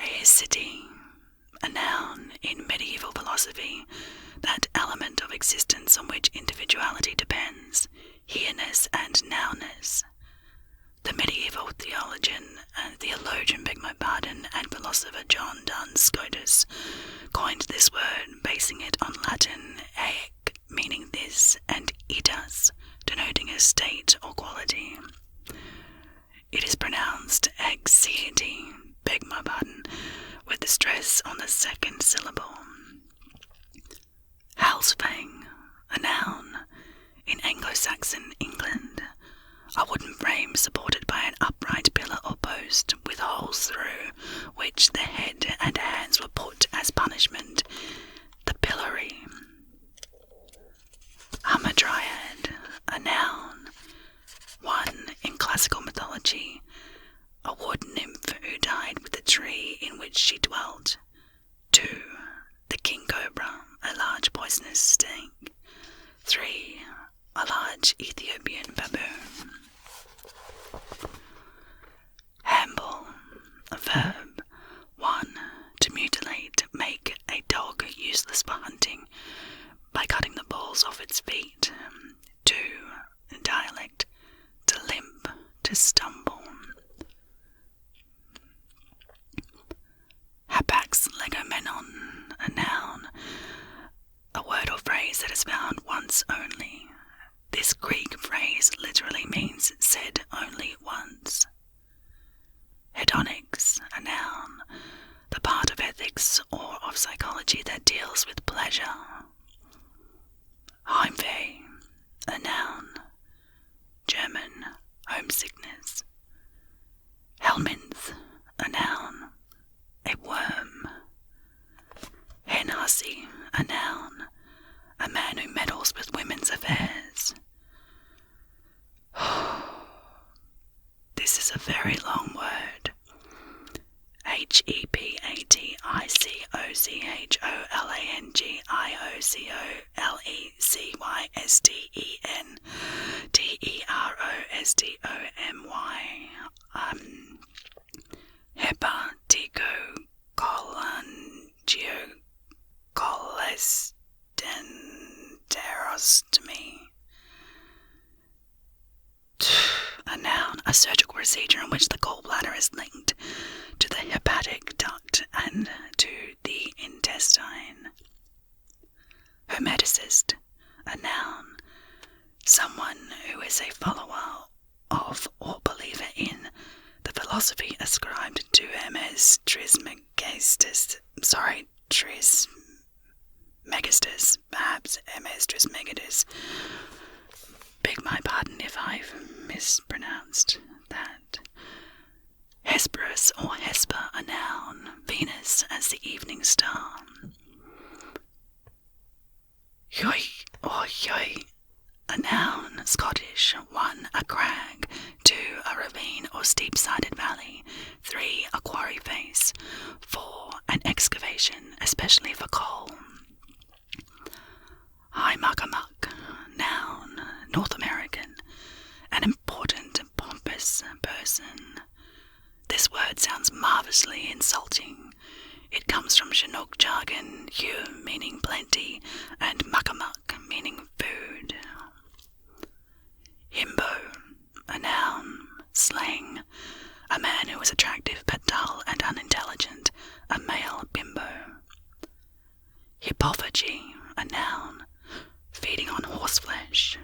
Aesthete, a noun in medieval philosophy, that element of existence on which individuality depends, here-ness and now-ness. The medieval theologian and philosopher John Duns Scotus coined this word, basing it on Latin aec, meaning this, and itas, denoting a state or quality. It is pronounced axiety, with the stress on the second syllable. Housefang, a noun, in Anglo-Saxon England, a wooden frame supported by an upright pillar or post with holes through which the head and hands were put as punishment, the pillory. Hamadryad, a noun, one in classical mythology, a wood nymph who died with the tree in which she dwelt. 2. The king cobra, a large poisonous snake. 3. A large Ethiopian baboon. Hamble, a verb. 1. To mutilate, make a dog useless for hunting by cutting the balls off its feet. 2. In dialect, to limp, to stumble. Hapax legomenon, a noun, a word or phrase that is found once only. This Greek phrase literally means said only once. Hedonics, a noun, the part of ethics or of psychology that deals with pleasure. Heimweh, a noun, German, homesickness. Helminth, a noun, a worm. Henhussy, a noun, a man who meddles with women's affairs. This is a very long word. Hepaticocholangiosclerostomy. A noun, a surgical procedure in which the gallbladder is linked to the hepatic duct and to the intestine. Hermeticist, a noun, someone who is a follower of or believer in the philosophy ascribed to Hermes Trismegistus, perhaps Hermes Trismegistus. Beg my pardon if I've mispronounced that. Hesperus or Hesper, a noun, Venus as the evening star. Hoi or Hoi, a noun, Scottish. 1. A crag. 2. A ravine or steep-sided valley. 3. A quarry face. 4. An excavation, especially for coal. Haimakamuk, noun, North American, an important and pompous person. This word sounds marvelously insulting. It comes from Chinook jargon, hu meaning plenty, and makamuk meaning food. Himbo, a noun, slang, a man who is attractive but dull and unintelligent, a male bimbo. Hippophagy, a noun, feeding on horseflesh.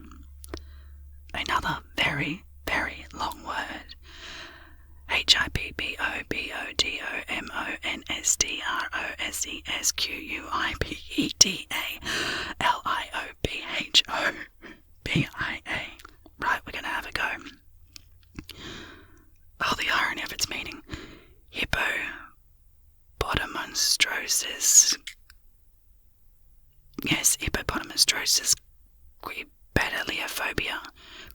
Another very, very long word. HIPPODOMONSTROSESQUIPEDALIOPHOBIA. Right, we're going to have a go. Oh, the irony of its meaning. Hippopotamonstrosis. Yes, hippopotamonstrosis quipedaliophobia.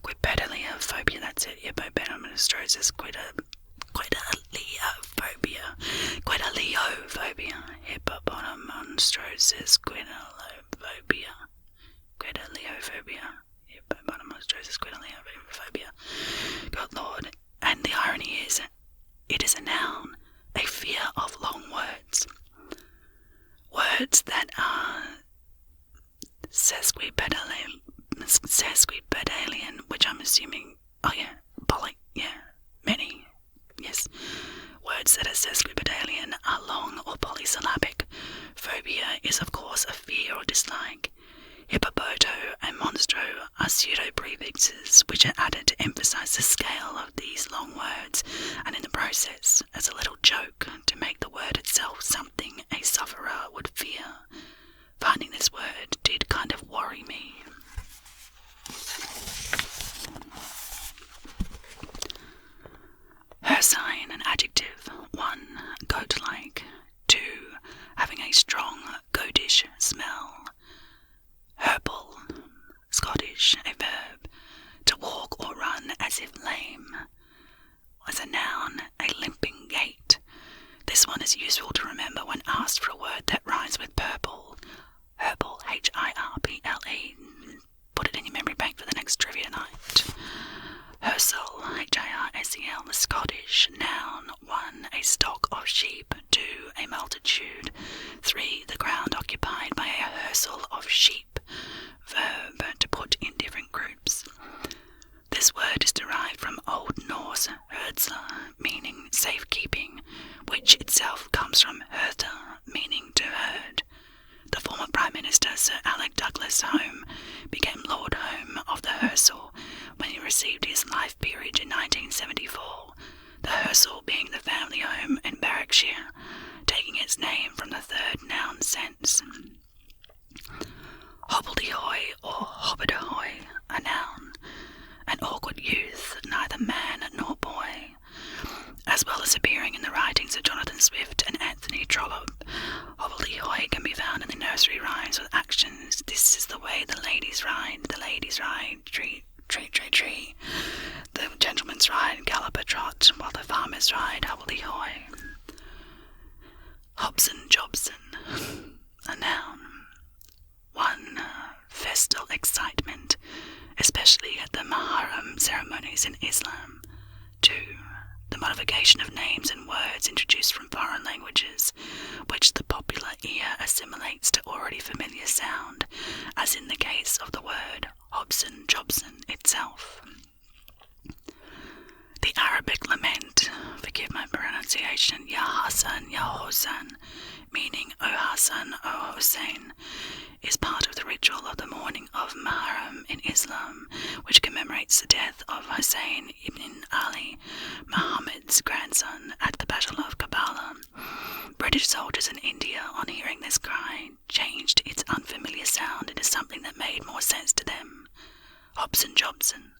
Quipedaliophobia, that's it. Hippopotamonstrosis quipedaliophobia. Quipedaliophobia. Hippopotamonstrosis quipedaliophobia. Quipedaliophobia. Hippopotamonstrosis quipedaliophobia. Good Lord. And the irony is, it is a noun, a fear of long Words that are sesquipedalian, which I'm assuming, many, yes. Words that are sesquipedalian are long or polysyllabic. Phobia is of course a fear or dislike. Hippopoto and monstro are pseudo-prefixes which are added to emphasize the scale of these long words, and in the process, as a little joke, to make the word itself something a sufferer would fear. Finding this word did kind of worry me. Her sign, an adjective. 1. Goat-like. 2. Having a strong, goatish smell. Herple, Scottish, a verb. To walk or run as if lame. As a noun, a limping gait. This one is useful to remember when asked for a word that rhymes with purple. Herple, Hirple. Put it in your memory bank for the next trivia night. Hersel, Hirsel, the Scottish, noun. 1. A stock of sheep. 2. A multitude. 3. The ground occupied by a hersel of sheep. Verb, to put in different groups. This word is derived from Old Norse herdsla, meaning safekeeping, which itself comes from herta, meaning to herd. The former Prime Minister Sir Alec Douglas Home became Lord Home of the Hersel when he received his life peerage in 1974, the Hersel being the family home in Berwickshire, taking its name from the third noun sense. Hobbledehoy or hobbadehoy, a noun. An awkward youth, neither man nor boy. As well as appearing in the writings of Jonathan Swift and Anthony Trollope, hobbledehoy can be found in the nursery rhymes with actions. This is the way the ladies ride, tree, tree, tree, tree. The gentleman's ride, gallop a trot, while the farmers ride, hobbledehoy. Hobson Jobson, a noun. 1. Festal excitement, especially at the Muharram ceremonies in Islam. 2. The modification of names and words introduced from foreign languages, which the popular ear assimilates to already familiar sound, as in the case of the word Hobson Jobson itself. The Arabic lament, forgive my pronunciation, Ya Hassan, Ya Hossein, meaning O Hassan, O Hossein, is part of the ritual of the morning of Muharram in Islam, which commemorates the death of Hussein ibn Ali, Muhammad's grandson, at the Battle of Karbala. British soldiers in India, on hearing this cry, changed its unfamiliar sound into something that made more sense to them. Hobson Jobson.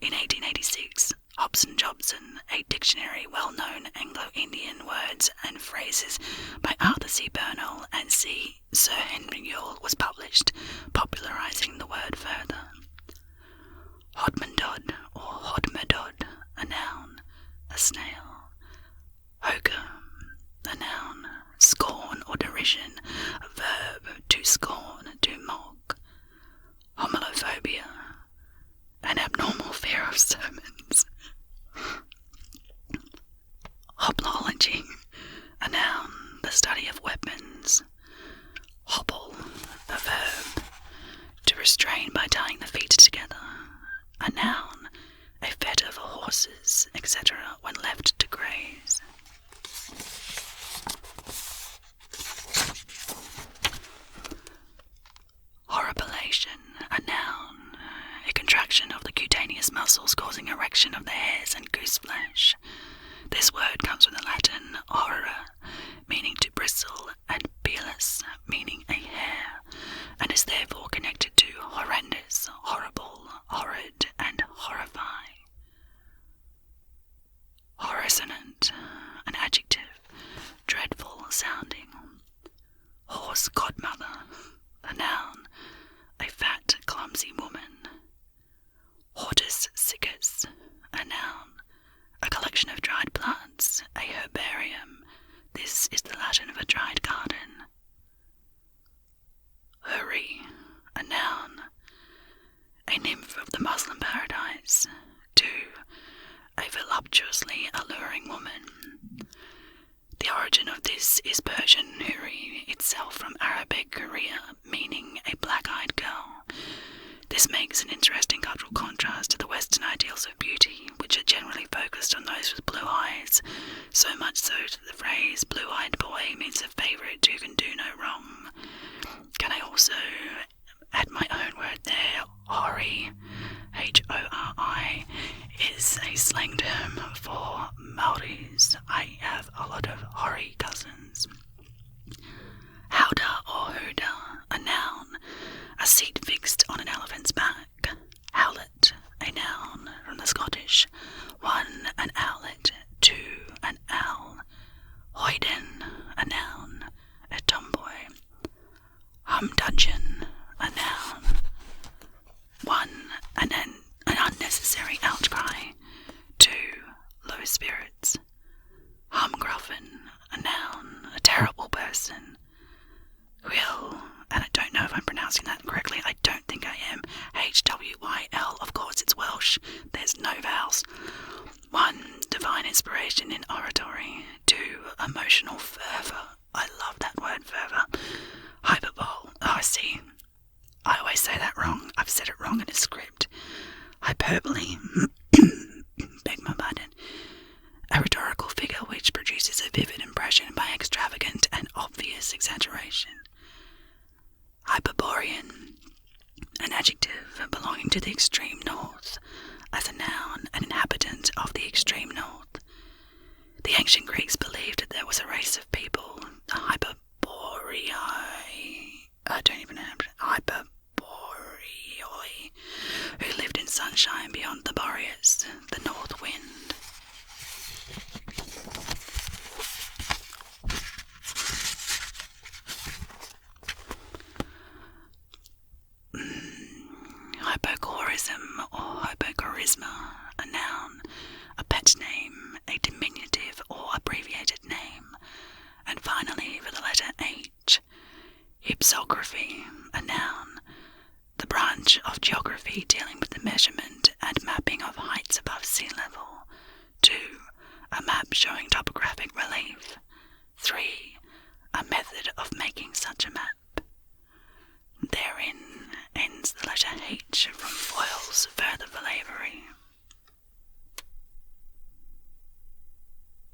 In 1886, Hobson Jobson, a dictionary well-known Anglo-Indian words and phrases by Arthur C. Bernal and Sir Henry Yule was published, popularising the word further. Hodmandod or Hodmedod, a noun, a snail. Hoker, a noun. Scorn or derision, a verb, to scorn, to mock. Homilophobia, an abnormal fear of sermons. Hoplology, a noun, the study of weapons. Hobble, a verb, to restrain by tying the feet together. A noun, a fetter for horses, etc., when left to graze. Horripilation, a noun, a contraction of the cutaneous muscles causing erection of the hairs and goose flesh. This word comes from the Latin horror, meaning to bristle, and pilus, meaning a hair, and is therefore connected to horrendous, horrible, horrid, and horrify. Horrisonant, an adjective, dreadful sounding. Horse godmother, a noun, a fat, clumsy woman. Hortus siccus, a noun, a collection of dried plants, a herbarium. This is the Latin for dried garden. Huri, a noun, a nymph of the Muslim paradise. 2. A voluptuously alluring woman. The origin of this is Persian huri, its itself from Arabic Korea, meaning a black-eyed girl. This makes an interesting cultural contrast to the Western ideals of beauty, which are generally focused on those with blue eyes, so much so that the phrase blue-eyed boy means a favourite who can do no wrong. Can I also add my own word there? Hori, Hori, is a slang term for Maoris. I have a lot of Hori cousins. Howdah or Hoodah, a noun, a seat fixed on an elephant's back. Howlet, a noun from the Scottish. 1, an owlet. 2, an owl. Hoyden, a noun, a tomboy. Humdudgeon, a noun. 1, an unnecessary outcry. 2, low spirits. Humgruffin, a noun, a terrible person. Hwyl, and I don't know if I'm pronouncing that correctly, I don't think I am. Hwyl, of course it's Welsh, there's no vowels. 1, divine inspiration in oratory. 2, emotional fervour. I love that word, fervour. Hyperbole. Oh, see, I always say that wrong. I've said it wrong in a script. Hyperbole. Beg my pardon. A rhetorical figure which produces a vivid impression by extravagant and obvious exaggeration. Hyperborean, an adjective belonging to the extreme north, as a noun, an inhabitant of the extreme north. The ancient Greeks believed that there was a race of people, the Hyperboreai, who lived in sunshine beyond the Boreas, the north wind. Hypochorism or hypochorisma, a noun, a pet name, a diminutive or abbreviated name. And finally, for the letter H, hypsography, a noun, the branch of geography dealing with the measurement and mapping of heights above sea level. 2, a map showing topographic relief. 3, a method of making such a map. Therein ends the letter H from Foyle's Further Philavery.